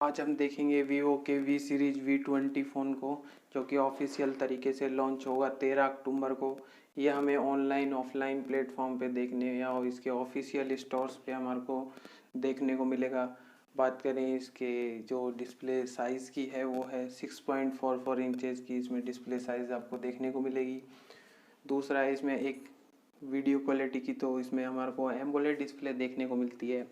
आज हम देखेंगे वीवो के वी सीरीज V20 फ़ोन को, जो कि ऑफिशियल तरीके से लॉन्च होगा 13 अक्टूबर को। ये हमें ऑनलाइन ऑफलाइन प्लेटफॉर्म पे देखने या इसके ऑफिशियल स्टोर्स पे हमारे को देखने को मिलेगा। बात करें इसके जो डिस्प्ले साइज़ की है वो है 6.44 इंचेस की इसमें डिस्प्ले साइज़ आपको देखने को मिलेगी। दूसरा है इसमें एक वीडियो क्वालिटी की, तो इसमें हमारे को एमोलेड डिस्प्ले देखने को मिलती है।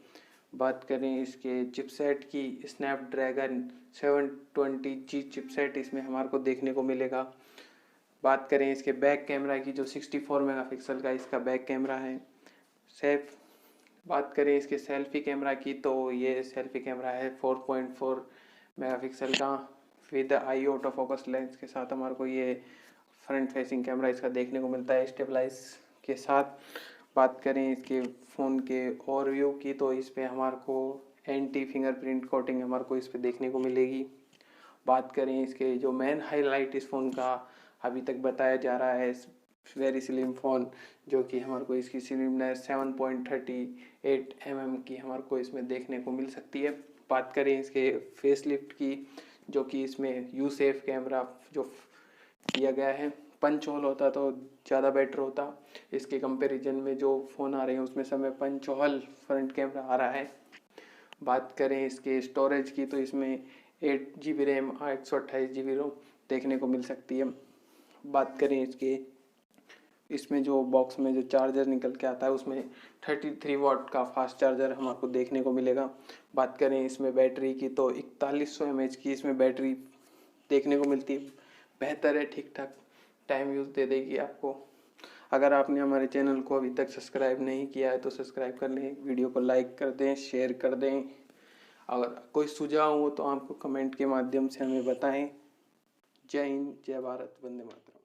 बात करें इसके चिपसेट की, स्नैपड्रैगन 720G चिपसेट इसमें हमारे को देखने को मिलेगा। बात करें इसके बैक कैमरा की, जो 64 मेगापिक्सल का इसका बैक कैमरा है। बात करें इसके सेल्फी कैमरा की, तो ये सेल्फी कैमरा है 4.4 मेगापिक्सल का with I auto focus lens के साथ हमारे को ये फ्रंट फेसिंग कैमरा इसका देखने को मिलता है स्टेबलाइज के साथ। बात करें इसके फ़ोन के ओवरव्यू की, तो इस पर हमारे को एंटी फिंगरप्रिंट कोटिंग हमारे को इस पर देखने को मिलेगी। बात करें इसके जो मेन हाईलाइट इस फ़ोन का अभी तक बताया जा रहा है, वेरी स्लिम फ़ोन, जो कि हमारे को इसकी स्लिमनेस 7.38 mm की हमारे को इसमें देखने को मिल सकती है। बात करें इसके फेसलिफ्ट की, जो कि इसमें यू सेफ कैमरा जो किया गया है। पंच होल होता तो ज़्यादा बेटर होता, इसके कंपैरिजन में जो फ़ोन आ रहे हैं उसमें समय पंच होल फ्रंट कैमरा आ रहा है। बात करें इसके स्टोरेज की, तो इसमें 8 GB रैम और 128 GB रोम देखने को मिल सकती है। बात करें इसमें जो बॉक्स में जो चार्जर निकल के आता है उसमें 33 वाट का फास्ट चार्जर हमारे को देखने को मिलेगा। बात करें इसमें बैटरी की, तो 4100 mAh की इसमें बैटरी देखने को मिलती है। बेहतर है, ठीक ठाक टाइम यूज़ दे देगी आपको। अगर आपने हमारे चैनल को अभी तक सब्सक्राइब नहीं किया है तो सब्सक्राइब कर लें, वीडियो को लाइक कर दें, शेयर कर दें। अगर कोई सुझाव हो तो आपको कमेंट के माध्यम से हमें बताएं। जय हिंद, जय भारत, वंदे मातरम।